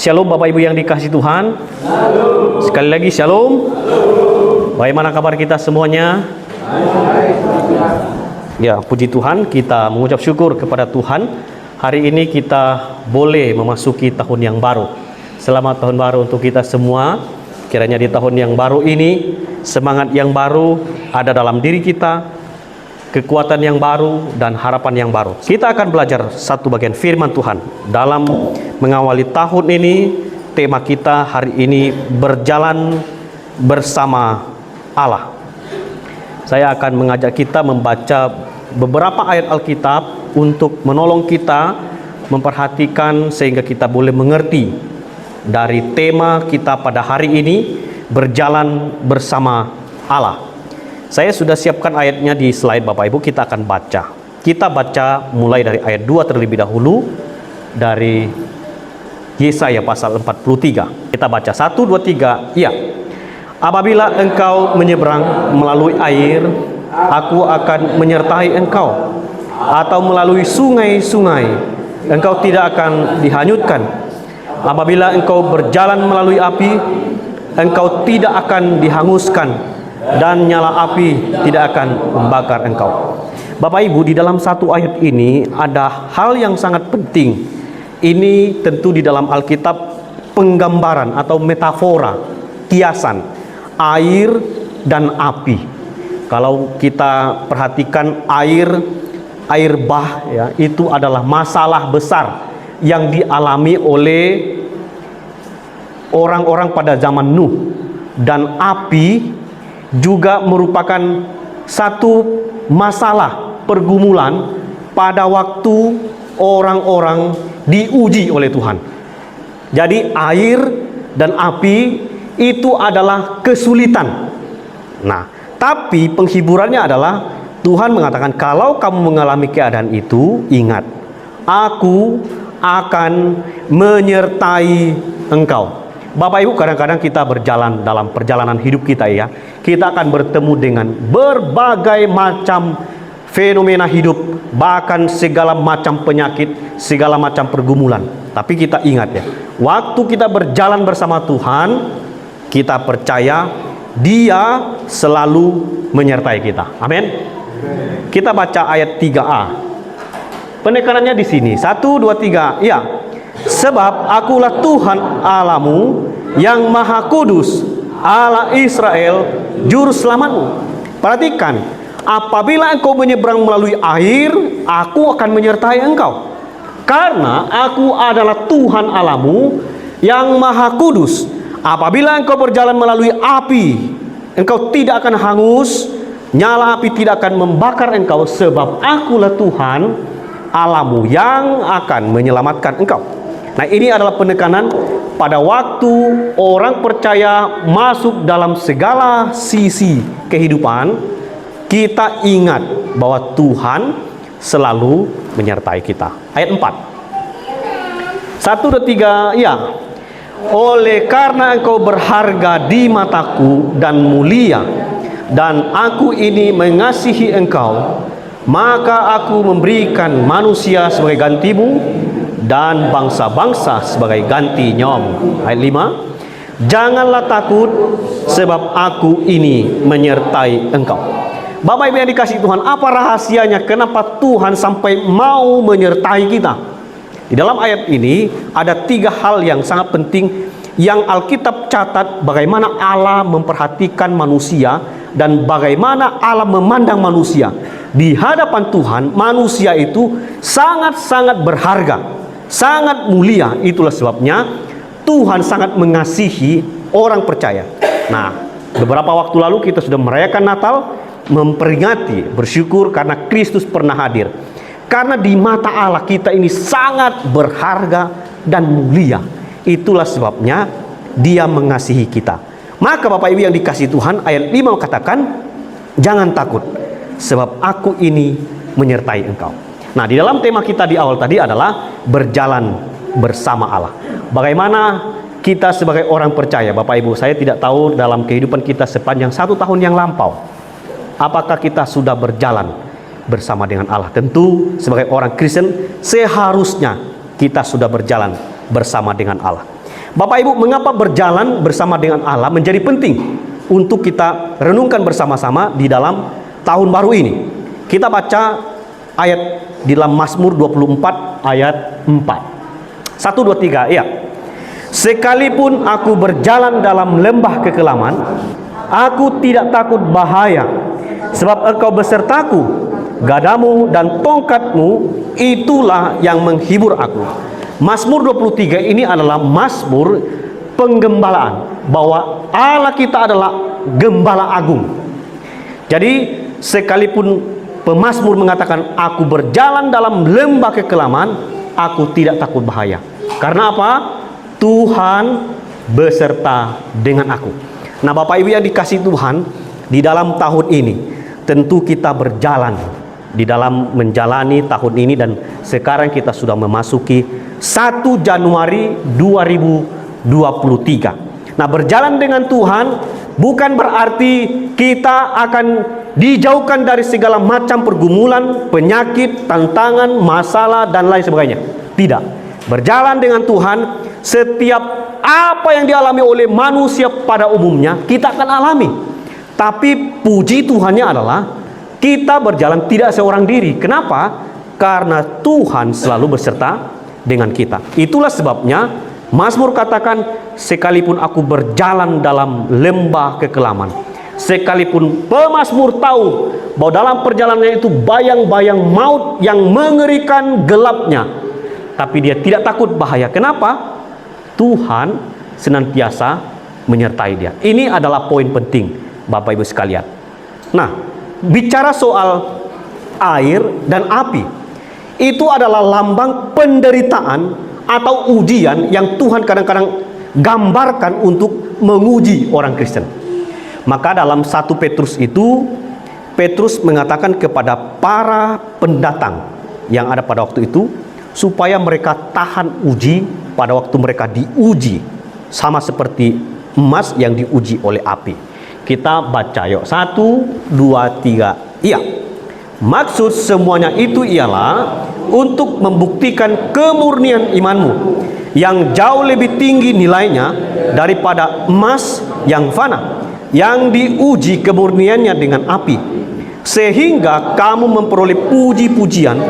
Shalom Bapak Ibu yang dikasihi Tuhan. Sekali lagi shalom. Bagaimana kabar kita semuanya? Ya, puji Tuhan, kita mengucap syukur kepada Tuhan. Hari ini kita boleh memasuki tahun yang baru. Selamat tahun baru untuk kita semua. Kiranya di tahun yang baru ini, semangat yang baru ada dalam diri kita, kekuatan yang baru dan harapan yang baru. Kita akan belajar satu bagian firman Tuhan dalam mengawali tahun ini. Tema kita hari ini berjalan bersama Allah. Saya akan mengajak kita membaca beberapa ayat Alkitab untuk menolong kita memperhatikan sehingga kita boleh mengerti dari tema kita pada hari ini, berjalan bersama Allah. Saya sudah siapkan ayatnya di slide Bapak Ibu, kita akan baca. Kita baca mulai dari ayat 2 terlebih dahulu, dari Yesaya pasal 43. Kita baca 1, 2, 3. Ya. Apabila engkau menyeberang melalui air, aku akan menyertai engkau. Atau melalui sungai-sungai, engkau tidak akan dihanyutkan. Apabila engkau berjalan melalui api, engkau tidak akan dihanguskan, dan nyala api tidak akan membakar engkau. Bapak Ibu, di dalam satu ayat ini ada hal yang sangat penting. Ini tentu di dalam Alkitab penggambaran atau metafora, kiasan air dan api. Kalau kita perhatikan air bah ya, itu adalah masalah besar yang dialami oleh orang-orang pada zaman Nuh, dan api juga merupakan satu masalah pergumulan pada waktu orang-orang diuji oleh Tuhan. Jadi air dan api itu adalah kesulitan. Nah, tapi penghiburannya adalah Tuhan mengatakan, kalau kamu mengalami keadaan itu, ingat, aku akan menyertai engkau. Bapak Ibu, kadang-kadang kita berjalan dalam perjalanan hidup kita ya, kita akan bertemu dengan berbagai macam fenomena hidup, bahkan segala macam penyakit, segala macam pergumulan. Tapi kita ingat ya, waktu kita berjalan bersama Tuhan, kita percaya Dia selalu menyertai kita. Amin. Kita baca ayat 3a. Penekanannya di sini. 1, 2, 3. Ya. Sebab akulah Tuhan Allahmu yang Maha Kudus, Allah Israel, juru selamatmu. Perhatikan, apabila engkau menyeberang melalui air, aku akan menyertai engkau. Karena aku adalah Tuhan Allahmu yang Maha Kudus. Apabila engkau berjalan melalui api, engkau tidak akan hangus, nyala api tidak akan membakar engkau, sebab akulah Tuhan Allahmu yang akan menyelamatkan engkau. Nah, ini adalah penekanan pada waktu orang percaya masuk dalam segala sisi kehidupan, kita ingat bahwa Tuhan selalu menyertai kita. Ayat 4. 1, 2, 3. Ya. Oleh karena engkau berharga di mataku dan mulia, dan aku ini mengasihi engkau, maka aku memberikan manusia sebagai gantimu dan bangsa-bangsa sebagai ganti nyawamu. Ayat 5. Janganlah takut, sebab aku ini menyertai engkau. Bapak Ibu yang dikasihi Tuhan, apa rahasianya kenapa Tuhan sampai mau menyertai kita? Di dalam ayat ini ada 3 hal yang sangat penting yang Alkitab catat, bagaimana Allah memperhatikan manusia dan bagaimana Allah memandang manusia. Di hadapan Tuhan, manusia itu sangat-sangat berharga, sangat mulia. Itulah sebabnya Tuhan sangat mengasihi orang percaya. Nah, beberapa waktu lalu kita sudah merayakan Natal, memperingati, bersyukur karena Kristus pernah hadir. Karena di mata Allah kita ini sangat berharga dan mulia. Itulah sebabnya Dia mengasihi kita. Maka Bapak Ibu yang dikasihi Tuhan, ayat 5 katakan, jangan takut, sebab aku ini menyertai engkau. Nah, di dalam tema kita di awal tadi adalah berjalan bersama Allah. Bagaimana kita sebagai orang percaya, Bapak Ibu, saya tidak tahu dalam kehidupan kita sepanjang 1 tahun yang lampau, apakah kita sudah berjalan bersama dengan Allah. Tentu sebagai orang Kristen seharusnya kita sudah berjalan bersama dengan Allah. Bapak Ibu, mengapa berjalan bersama dengan Allah menjadi penting untuk kita renungkan bersama-sama di dalam tahun baru ini? Kita baca ayat di dalam Mazmur 24 ayat 4. 1, 2, 3, ya. Sekalipun aku berjalan dalam lembah kekelaman, aku tidak takut bahaya, sebab Engkau besertaku, gadamu dan tongkatmu itulah yang menghibur aku. Mazmur 23 ini adalah mazmur penggembalaan, bahwa Allah kita adalah gembala agung. Jadi sekalipun pemazmur mengatakan aku berjalan dalam lembah kekelaman, aku tidak takut bahaya. Karena apa? Tuhan beserta dengan aku. Nah, Bapak Ibu yang dikasihi Tuhan, di dalam tahun ini tentu kita berjalan di dalam menjalani tahun ini, dan sekarang kita sudah memasuki 1 Januari 2023. Nah, berjalan dengan Tuhan bukan berarti kita akan dijauhkan dari segala macam pergumulan, penyakit, tantangan, masalah, dan lain sebagainya. Tidak. Berjalan dengan Tuhan, setiap apa yang dialami oleh manusia pada umumnya, kita akan alami. Tapi puji Tuhannya adalah kita berjalan tidak seorang diri. Kenapa? Karena Tuhan selalu beserta dengan kita. Itulah sebabnya Mazmur katakan, sekalipun aku berjalan dalam lembah kekelaman, sekalipun pemazmur tahu bahwa dalam perjalanannya itu bayang-bayang maut yang mengerikan gelapnya, tapi dia tidak takut bahaya. Kenapa? Tuhan senantiasa menyertai dia. Ini adalah poin penting, Bapak Ibu sekalian. Nah, bicara soal air dan api, itu adalah lambang penderitaan atau ujian yang Tuhan kadang-kadang gambarkan untuk menguji orang Kristen. Maka dalam 1 Petrus itu, Petrus mengatakan kepada para pendatang yang ada pada waktu itu, supaya mereka tahan uji pada waktu mereka diuji, sama seperti emas yang diuji oleh api. Kita baca yuk, 1, 2, 3. Iya. Maksud semuanya itu ialah untuk membuktikan kemurnian imanmu yang jauh lebih tinggi nilainya daripada emas yang fana, yang diuji kemurniannya dengan api, sehingga kamu memperoleh puji-pujian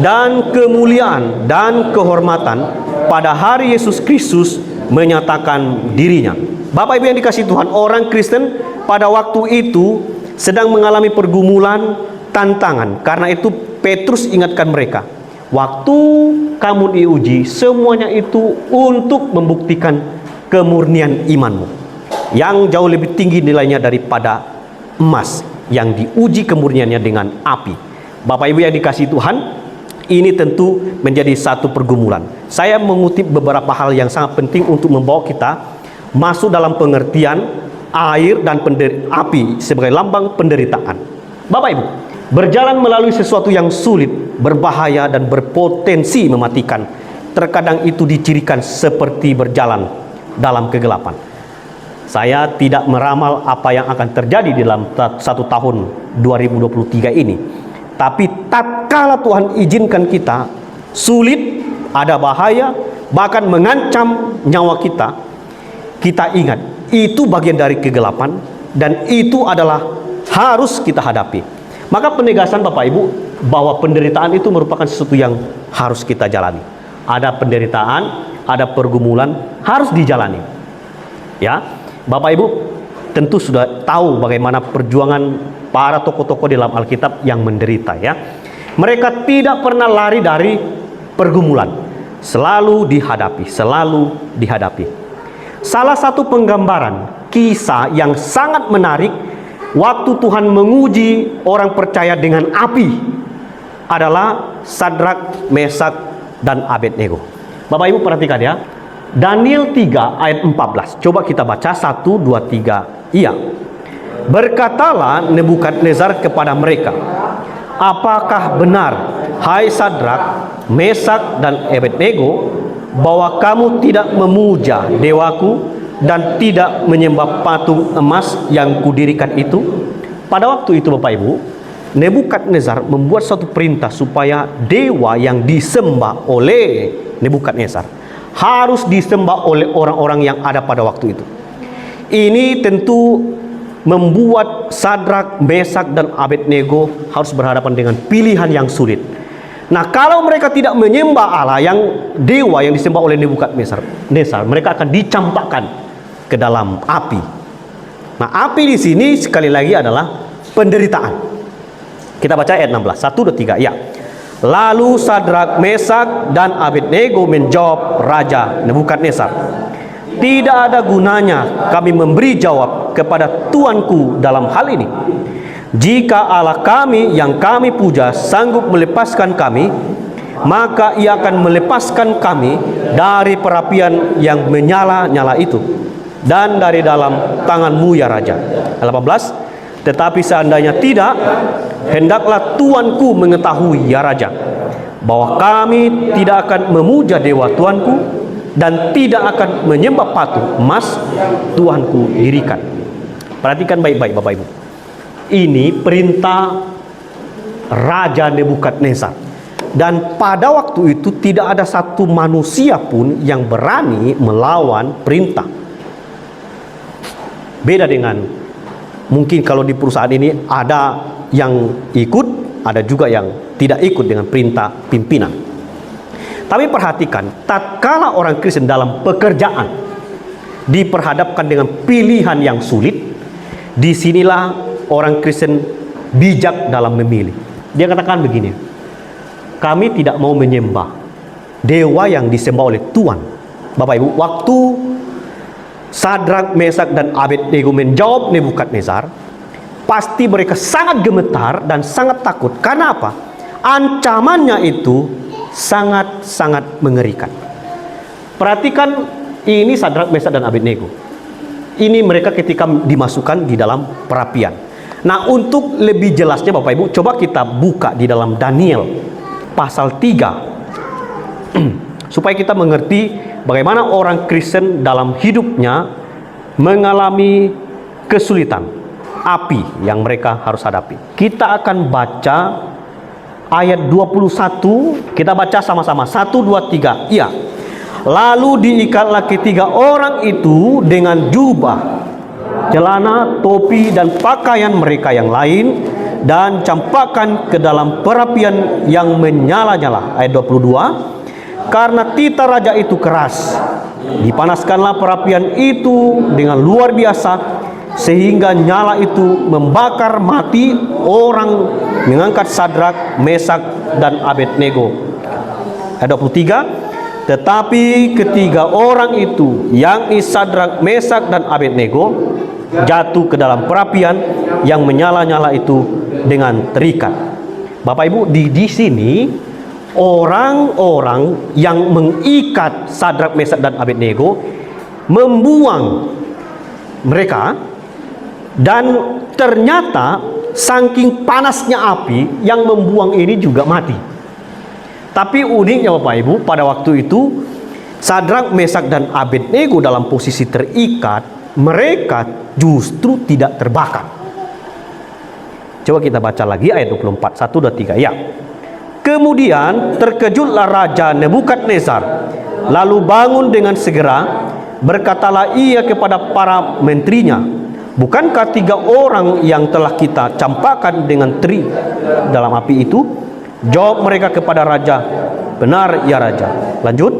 dan kemuliaan dan kehormatan pada hari Yesus Kristus menyatakan dirinya. Bapak Ibu yang dikasihi Tuhan, orang Kristen pada waktu itu sedang mengalami pergumulan, tantangan. Karena itu Petrus ingatkan mereka, waktu kamu diuji, semuanya itu untuk membuktikan kemurnian imanmu yang jauh lebih tinggi nilainya daripada emas yang diuji kemurniannya dengan api. Bapak Ibu yang dikasihi Tuhan, ini tentu menjadi satu pergumulan. Saya mengutip beberapa hal yang sangat penting untuk membawa kita masuk dalam pengertian air dan api sebagai lambang penderitaan. Bapak Ibu, berjalan melalui sesuatu yang sulit, berbahaya, dan berpotensi mematikan, terkadang itu dicirikan seperti berjalan dalam kegelapan. Saya tidak meramal apa yang akan terjadi di dalam 1 tahun 2023 ini. Tapi tatkala Tuhan izinkan kita sulit, ada bahaya, bahkan mengancam nyawa kita, kita ingat, itu bagian dari kegelapan, dan itu adalah harus kita hadapi. Maka penegasan Bapak Ibu bahwa penderitaan itu merupakan sesuatu yang harus kita jalani. Ada penderitaan, ada pergumulan, harus dijalani. Ya, Bapak Ibu tentu sudah tahu bagaimana perjuangan para tokoh-tokoh dalam Alkitab yang menderita, ya. Mereka tidak pernah lari dari pergumulan, selalu dihadapi, selalu dihadapi. Salah satu penggambaran kisah yang sangat menarik waktu Tuhan menguji orang percaya dengan api adalah Sadrak, Mesak, dan Abednego. Bapak Ibu perhatikan ya, Daniel 3 ayat 14. Coba kita baca 1, 2, 3. Iya. Berkatalah Nebukadnezar kepada mereka, apakah benar, hai Sadrak, Mesak, dan Abednego, bahwa kamu tidak memuja dewaku dan tidak menyembah patung emas yang kudirikan itu? Pada waktu itu Bapak Ibu, Nebukadnezar membuat suatu perintah supaya dewa yang disembah oleh Nebukadnezar harus disembah oleh orang-orang yang ada pada waktu itu. Ini tentu membuat Sadrak, Mesak, dan Abednego harus berhadapan dengan pilihan yang sulit. Nah, kalau mereka tidak menyembah Allah yang dewa yang disembah oleh Nebukadnezar, mereka akan dicampakkan ke dalam api. Nah, api di sini sekali lagi adalah penderitaan. Kita baca ayat 16, 1, 2, 3. Ya. Lalu Sadrak, Mesak, dan Abednego menjawab Raja Nebukadnezar, "Tidak ada gunanya kami memberi jawab kepada tuanku dalam hal ini. Jika Allah kami yang kami puja sanggup melepaskan kami, maka ia akan melepaskan kami dari perapian yang menyala-nyala itu dan dari dalam tanganmu ya Raja." 18. Tetapi seandainya tidak, hendaklah tuanku mengetahui ya Raja, bahwa kami tidak akan memuja dewa tuanku dan tidak akan menyembah patung emas tuanku dirikan. Perhatikan baik-baik Bapak Ibu. Ini perintah Raja Nebukadnezar. Dan pada waktu itu tidak ada satu manusia pun yang berani melawan perintah. Beda dengan mungkin kalau di perusahaan ini ada yang ikut, ada juga yang tidak ikut dengan perintah pimpinan. Tapi perhatikan, tatkala orang Kristen dalam pekerjaan diperhadapkan dengan pilihan yang sulit, disinilah orang Kristen bijak dalam memilih. Dia katakan begini, kami tidak mau menyembah dewa yang disembah oleh Tuhan. Bapak Ibu, waktu Sadrak, Mesak, dan Abednego menjawab Nebukadnezar, pasti mereka sangat gemetar dan sangat takut. Karena apa? Ancamannya itu sangat-sangat mengerikan. Perhatikan, ini Sadrak, Mesak, dan Abednego. Ini mereka ketika dimasukkan di dalam perapian. Nah, untuk lebih jelasnya Bapak Ibu, coba kita buka di dalam Daniel pasal 3 supaya kita mengerti bagaimana orang Kristen dalam hidupnya mengalami kesulitan, api yang mereka harus hadapi. Kita akan baca ayat 21, kita baca sama-sama, 1, 2, 3. Iya. Lalu diikatlah ketiga orang itu dengan jubah, celana, topi, dan pakaian mereka yang lain, dan campakkan ke dalam perapian yang menyala-nyala. Ayat 22. Karena titah raja itu keras, dipanaskanlah perapian itu dengan luar biasa, sehingga nyala itu membakar mati orang mengangkat Sadrak, Mesak, dan Abednego. Ayat 23. Tetapi ketiga orang itu, yakni Sadrak, Mesak, dan Abednego, jatuh ke dalam perapian yang menyala-nyala itu dengan terikat. Bapak Ibu, di sini orang-orang yang mengikat Sadrak, Mesak, dan Abednego membuang mereka, dan ternyata saking panasnya api yang membuang ini juga mati. Tapi uniknya Bapak Ibu, pada waktu itu Sadrak, Mesak, dan Abednego dalam posisi terikat, mereka justru tidak terbakar. Coba kita baca lagi ayat 24, 1, 2, 3. Ya. Kemudian terkejutlah Raja Nebukadnezar, lalu bangun dengan segera, berkatalah ia kepada para menterinya, "Bukankah tiga orang yang telah kita campakkan dengan teri dalam api itu?" Jawab mereka kepada raja, "Benar ya Raja." Lanjut,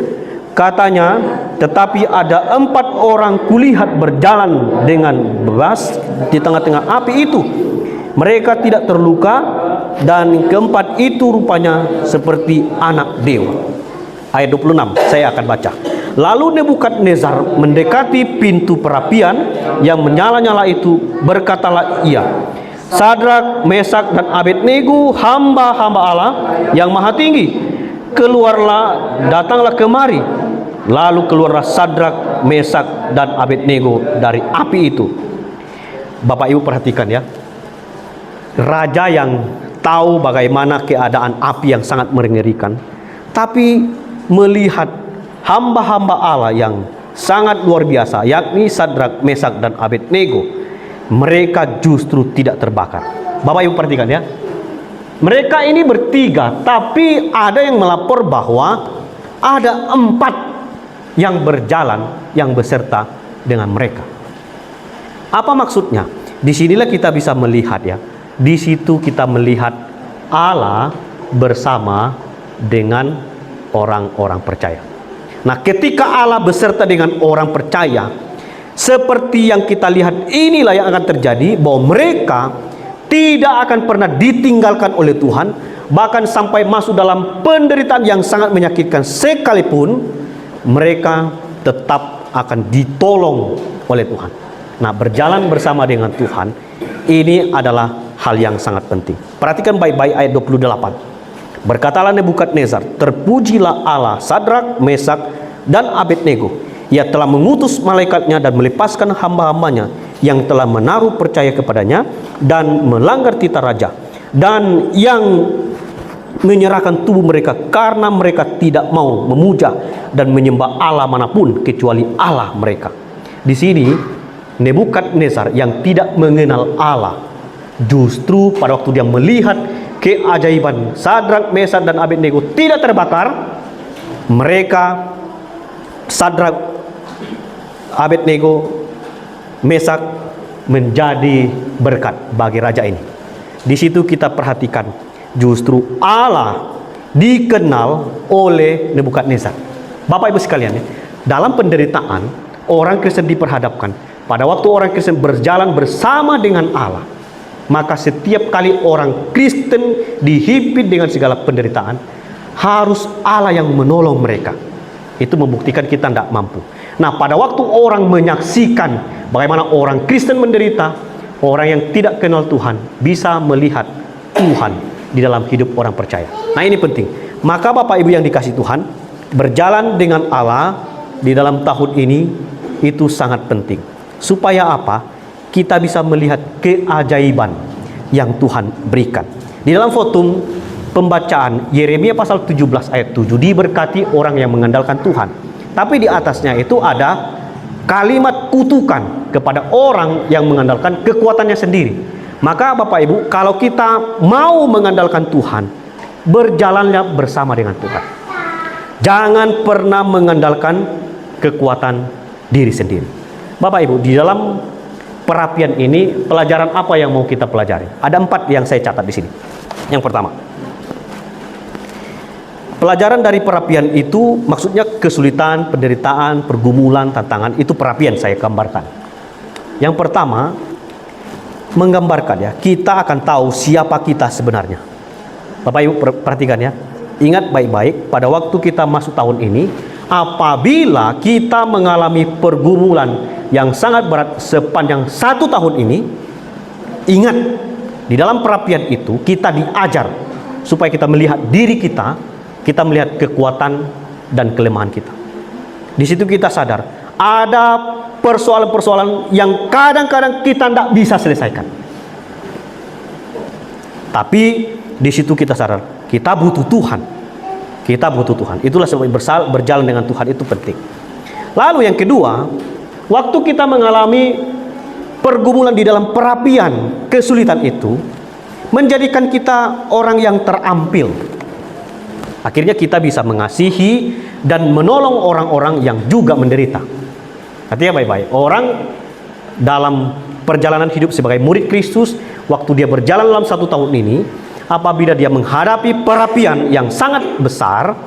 katanya, "Tetapi ada 4 orang kulihat berjalan dengan bebas di tengah-tengah api itu. Mereka tidak terluka, dan keempat itu rupanya seperti anak dewa." Ayat 26, saya akan baca. Lalu Nebukadnezar mendekati pintu perapian yang menyala-nyala itu, berkatalah ia, "Sadrak, Mesak, dan Abednego, hamba-hamba Allah yang maha tinggi, keluarlah, datanglah kemari." Lalu keluarlah Sadrak, Mesak, dan Abednego dari api itu. Bapak Ibu perhatikan ya, raja yang tahu bagaimana keadaan api yang sangat mengerikan, tapi melihat hamba-hamba Allah yang sangat luar biasa, yakni Sadrak, Mesak, dan Abednego, mereka justru tidak terbakar. Bapak Ibu perhatikan ya, mereka ini bertiga, tapi ada yang melapor bahwa ada 4 yang berjalan, yang beserta dengan mereka. Apa maksudnya? Disinilah kita bisa melihat ya. Di situ kita melihat Allah bersama dengan orang-orang percaya. Nah, ketika Allah beserta dengan orang percaya, seperti yang kita lihat, inilah yang akan terjadi, bahwa mereka tidak akan pernah ditinggalkan oleh Tuhan, bahkan sampai masuk dalam penderitaan yang sangat menyakitkan sekalipun, mereka tetap akan ditolong oleh Tuhan. Nah, berjalan bersama dengan Tuhan, ini adalah hal yang sangat penting. Perhatikan baik-baik ayat 28. Berkatalah Nebukadnezar, terpujilah Allah Sadrak, Mesak, dan Abednego. Ia telah mengutus malaikatnya dan melepaskan hamba-hambanya yang telah menaruh percaya kepadanya dan melanggar titah raja, dan yang menyerahkan tubuh mereka karena mereka tidak mau memuja dan menyembah Allah manapun kecuali Allah mereka. Di sini Nebukadnezar yang tidak mengenal Allah, justru pada waktu dia melihat keajaiban Sadrak, Mesak, dan Abednego tidak terbakar, mereka Sadrak, Abednego, Mesak menjadi berkat bagi raja ini. Di situ kita perhatikan, justru Allah dikenal oleh Nebukadnezar. Bapak Ibu sekalian, dalam penderitaan orang Kristen diperhadapkan, pada waktu orang Kristen berjalan bersama dengan Allah, maka setiap kali orang Kristen dihimpit dengan segala penderitaan, harus Allah yang menolong mereka. Itu membuktikan kita tidak mampu. Nah, pada waktu orang menyaksikan bagaimana orang Kristen menderita, orang yang tidak kenal Tuhan bisa melihat Tuhan di dalam hidup orang percaya. Nah, ini penting. Maka Bapak Ibu yang dikasih Tuhan, berjalan dengan Allah di dalam tahun ini itu sangat penting. Supaya apa? Kita bisa melihat keajaiban yang Tuhan berikan. Di dalam fotum pembacaan Yeremia pasal 17 ayat 7, diberkati orang yang mengandalkan Tuhan. Tapi di atasnya itu ada kalimat kutukan kepada orang yang mengandalkan kekuatannya sendiri. Maka Bapak Ibu, kalau kita mau mengandalkan Tuhan, berjalanlah bersama dengan Tuhan. Jangan pernah mengandalkan kekuatan diri sendiri. Bapak Ibu, di dalam perapian ini pelajaran apa yang mau kita pelajari? Ada 4 yang saya catat di sini. Yang pertama, pelajaran dari perapian itu maksudnya kesulitan, penderitaan, pergumulan, tantangan, itu perapian saya gambarkan. Yang pertama, menggambarkan ya, kita akan tahu siapa kita sebenarnya. Bapak Ibu perhatikan ya, ingat baik-baik pada waktu kita masuk tahun ini, apabila kita mengalami pergumulan yang sangat berat sepanjang 1 tahun ini, ingat, di dalam perapian itu kita diajar supaya kita melihat diri kita, kita melihat kekuatan dan kelemahan kita. Di situ kita sadar ada persoalan-persoalan yang kadang-kadang kita tidak bisa selesaikan. Tapi di situ kita sadar kita butuh Tuhan. Kita butuh Tuhan. Itulah sebab berjalan dengan Tuhan itu penting. Lalu yang kedua, waktu kita mengalami pergumulan di dalam perapian, kesulitan itu menjadikan kita orang yang terampil. Akhirnya kita bisa mengasihi dan menolong orang-orang yang juga menderita. Artinya baik-baik, orang dalam perjalanan hidup sebagai murid Kristus, waktu dia berjalan dalam 1 tahun ini, apabila dia menghadapi perapian yang sangat besar,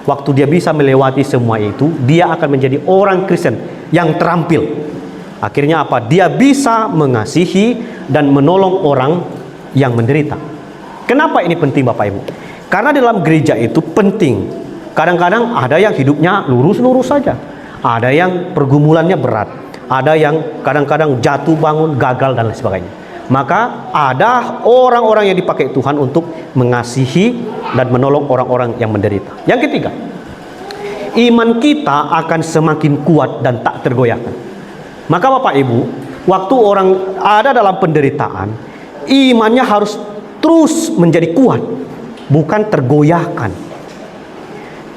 waktu dia bisa melewati semua itu, dia akan menjadi orang Kristen yang terampil. Akhirnya apa? Dia bisa mengasihi dan menolong orang yang menderita. Kenapa ini penting Bapak Ibu? Karena dalam gereja itu penting. Kadang-kadang ada yang hidupnya lurus-lurus saja, ada yang pergumulannya berat, ada yang kadang-kadang jatuh bangun, gagal dan lain sebagainya. Maka ada orang-orang yang dipakai Tuhan untuk mengasihi dan menolong orang-orang yang menderita. Yang ketiga, iman kita akan semakin kuat dan tak tergoyahkan. Maka Bapak Ibu, waktu orang ada dalam penderitaan, imannya harus terus menjadi kuat, bukan tergoyahkan.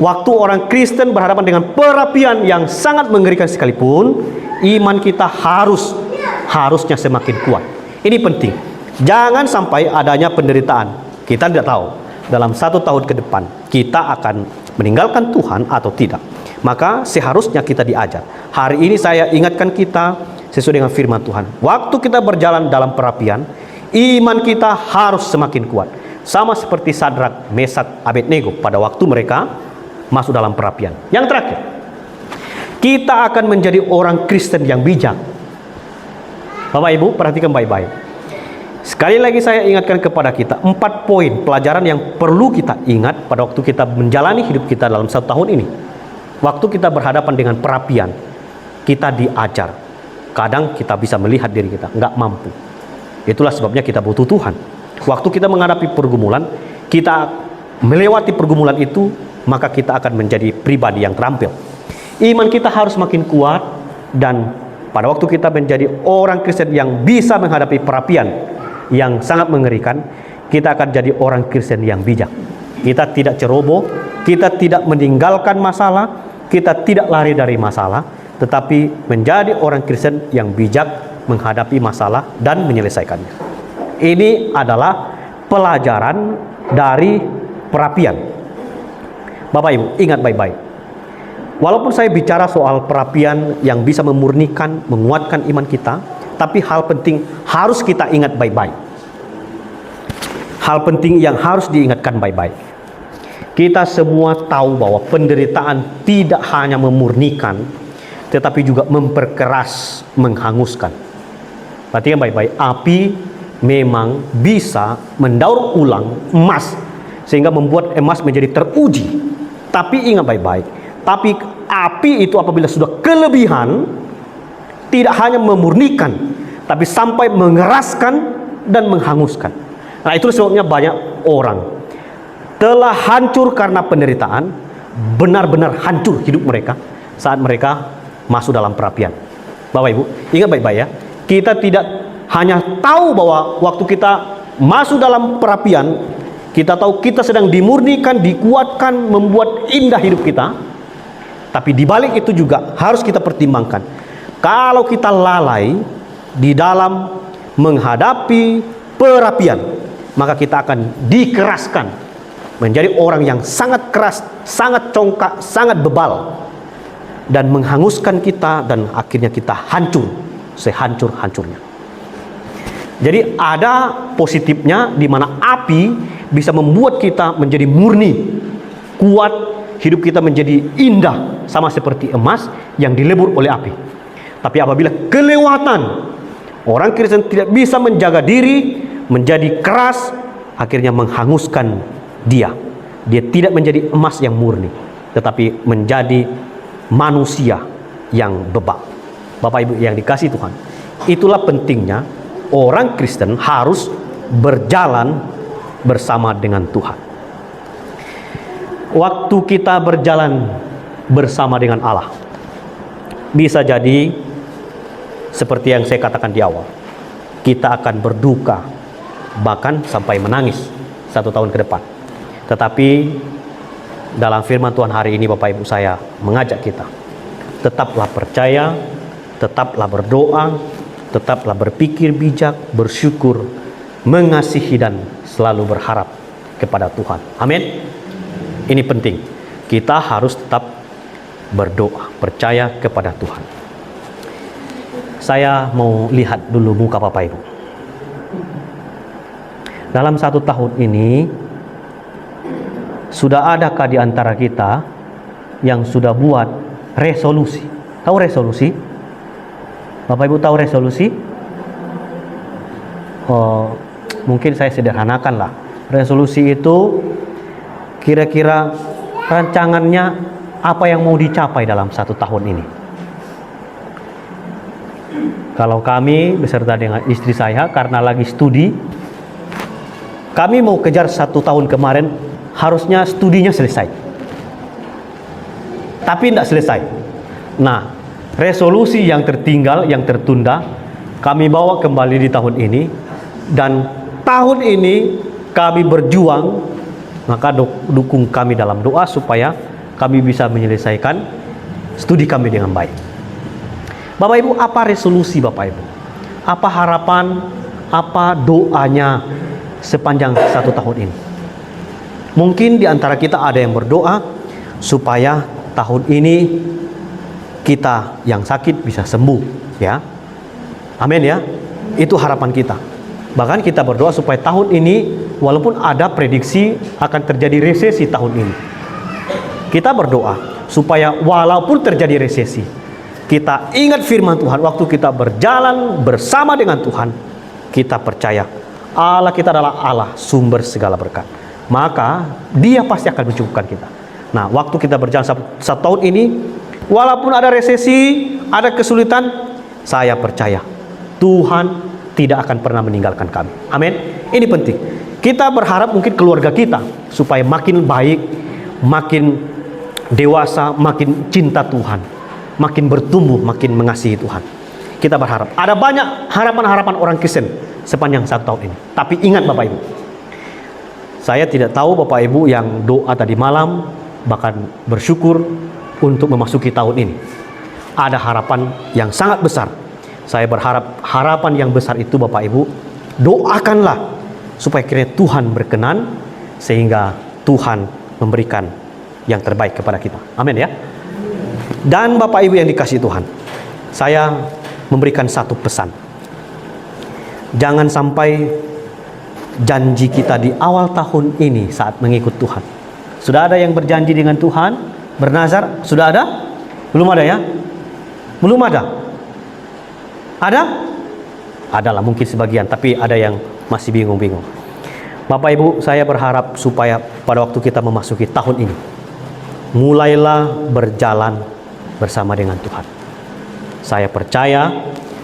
Waktu orang Kristen berhadapan dengan perapian yang sangat mengerikan sekalipun, iman kita harusnya semakin kuat. Ini penting. Jangan sampai adanya penderitaan. Kita tidak tahu dalam 1 tahun ke depan kita akan meninggalkan Tuhan atau tidak. Maka seharusnya kita diajar. Hari ini saya ingatkan kita sesuai dengan firman Tuhan. Waktu kita berjalan dalam perapian, iman kita harus semakin kuat. Sama seperti Sadrak, Mesak, Abednego pada waktu mereka masuk dalam perapian. Yang terakhir, kita akan menjadi orang Kristen yang bijak. Bapak Ibu, perhatikan baik-baik. Sekali lagi saya ingatkan kepada kita 4 poin pelajaran yang perlu kita ingat pada waktu kita menjalani hidup kita dalam 1 tahun ini. Waktu kita berhadapan dengan perapian, kita diajar. Kadang kita bisa melihat diri kita nggak mampu. Itulah sebabnya kita butuh Tuhan. Waktu kita menghadapi pergumulan, kita melewati pergumulan itu, maka kita akan menjadi pribadi yang terampil. Iman kita harus makin kuat, dan pada waktu kita menjadi orang Kristen yang bisa menghadapi perapian yang sangat mengerikan, kita akan jadi orang Kristen yang bijak. Kita tidak ceroboh, kita tidak meninggalkan masalah, kita tidak lari dari masalah, tetapi menjadi orang Kristen yang bijak menghadapi masalah dan menyelesaikannya. Ini adalah pelajaran dari perapian. Bapak Ibu, ingat baik-baik. Walaupun saya bicara soal perapian yang bisa memurnikan, menguatkan iman kita, tapi hal penting harus kita ingat baik-baik. Hal penting yang harus diingatkan baik-baik. Kita semua tahu bahwa penderitaan tidak hanya memurnikan, tetapi juga memperkeras, menghanguskan. Perhatikan baik-baik, api memang bisa mendaur ulang emas, sehingga membuat emas menjadi teruji. Tapi ingat baik-baik, tapi api itu apabila sudah kelebihan, tidak hanya memurnikan, tapi sampai mengeraskan dan menghanguskan. Nah, itu sebabnya banyak orang telah hancur karena penderitaan, benar-benar hancur hidup mereka saat mereka masuk dalam perapian. Bapak Ibu, ingat baik-baik ya, kita tidak hanya tahu bahwa waktu kita masuk dalam perapian, kita tahu kita sedang dimurnikan, dikuatkan, membuat indah hidup kita. Tapi di balik itu juga harus kita pertimbangkan, kalau kita lalai di dalam menghadapi perapian, maka kita akan dikeraskan menjadi orang yang sangat keras, sangat congkak, sangat bebal, dan menghanguskan kita, dan akhirnya kita hancur sehancur-hancurnya. Jadi ada positifnya di mana api bisa membuat kita menjadi murni, kuat, hidup kita menjadi indah, sama seperti emas yang dilebur oleh api. Tapi apabila kelewatan, orang Kristen tidak bisa menjaga diri, menjadi keras, akhirnya menghanguskan dia. Dia tidak menjadi emas yang murni, tetapi menjadi manusia yang bebal. Bapak Ibu yang dikasihi Tuhan, itulah pentingnya orang Kristen harus berjalan bersama dengan Tuhan. Waktu kita berjalan bersama dengan Allah, bisa jadi seperti yang saya katakan di awal, kita akan berduka, bahkan sampai menangis 1 tahun ke depan. Tetapi dalam firman Tuhan hari ini, Bapak Ibu, saya mengajak kita, tetaplah percaya, tetaplah berdoa, tetaplah berpikir bijak, bersyukur, mengasihi, dan selalu berharap kepada Tuhan. Amin. Ini penting. Kita harus tetap berdoa, percaya kepada Tuhan. Saya mau lihat dulu muka Bapak Ibu. Dalam 1 tahun ini, sudah adakah di antara kita yang sudah buat resolusi? Tahu resolusi? Bapak Ibu tahu resolusi? Oh, mungkin saya sederhanakan lah. Resolusi itu kira-kira rancangannya apa yang mau dicapai dalam 1 tahun ini. Kalau kami beserta dengan istri saya, karena lagi studi, kami mau kejar 1 tahun kemarin, harusnya studinya selesai, tapi tidak selesai. Nah, resolusi yang tertinggal, yang tertunda, kami bawa kembali di tahun ini. Dan tahun ini kami berjuang, maka dukung kami dalam doa supaya kami bisa menyelesaikan studi kami dengan baik. Bapak Ibu, apa resolusi Bapak Ibu? Apa harapan, apa doanya sepanjang 1 tahun ini? Mungkin di antara kita ada yang berdoa supaya tahun ini kita yang sakit bisa sembuh, ya. Amin ya. Itu harapan kita. Bahkan kita berdoa supaya tahun ini, walaupun ada prediksi akan terjadi resesi tahun ini, kita berdoa supaya walaupun terjadi resesi, kita ingat firman Tuhan waktu kita berjalan bersama dengan Tuhan. Kita percaya Allah kita adalah Allah sumber segala berkat, maka Dia pasti akan mencukupkan kita. Nah, waktu kita berjalan satu tahun ini, walaupun ada resesi, ada kesulitan, saya percaya Tuhan tidak akan pernah meninggalkan kami. Amin. Ini penting. Kita berharap mungkin keluarga kita supaya makin baik, makin dewasa, makin cinta Tuhan, makin bertumbuh, makin mengasihi Tuhan. Kita berharap. Ada banyak harapan-harapan orang Kristen sepanjang satu tahun ini. Tapi ingat Bapak Ibu, saya tidak tahu Bapak Ibu yang doa tadi malam, bahkan bersyukur untuk memasuki tahun ini. Ada harapan yang sangat besar. Saya berharap harapan yang besar itu Bapak Ibu doakanlah supaya kiranya Tuhan berkenan sehingga Tuhan memberikan yang terbaik kepada kita. Amin ya. Dan Bapak Ibu yang dikasihi Tuhan, saya memberikan satu pesan. Jangan sampai janji kita di awal tahun ini saat mengikut Tuhan. Sudah ada yang berjanji dengan Tuhan, bernazar? Sudah ada? Belum ada ya? Belum ada? Ada? Adalah mungkin sebagian, tapi ada yang masih bingung-bingung. Bapak Ibu, saya berharap supaya pada waktu kita memasuki tahun ini, mulailah berjalan bersama dengan Tuhan. Saya percaya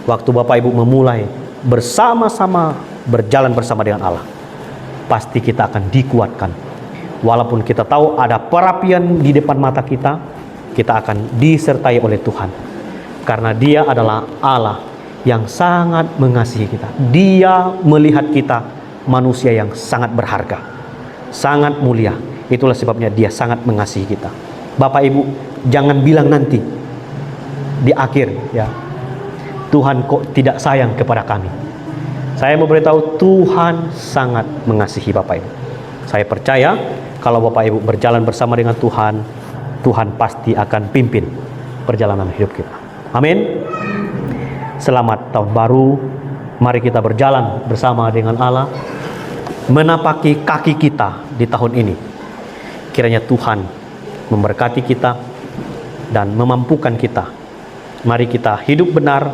waktu Bapak Ibu memulai bersama-sama berjalan bersama dengan Allah, pasti kita akan dikuatkan. Walaupun kita tahu ada perapian di depan mata kita, kita akan disertai oleh Tuhan. Karena Dia adalah Allah yang sangat mengasihi kita. Dia melihat kita manusia yang sangat berharga, sangat mulia. Itulah sebabnya Dia sangat mengasihi kita. Bapak Ibu, jangan bilang nanti di akhir ya, Tuhan kok tidak sayang kepada kami. Saya mau beritahu Tuhan sangat mengasihi Bapak Ibu. Saya percaya kalau Bapak Ibu berjalan bersama dengan Tuhan, Tuhan pasti akan pimpin perjalanan hidup kita. Amin. Selamat tahun baru. Mari kita berjalan bersama dengan Allah, menapaki kaki kita di tahun ini. Kiranya Tuhan memberkati kita dan memampukan kita. Mari kita hidup benar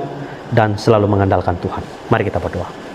dan selalu mengandalkan Tuhan. Mari kita berdoa.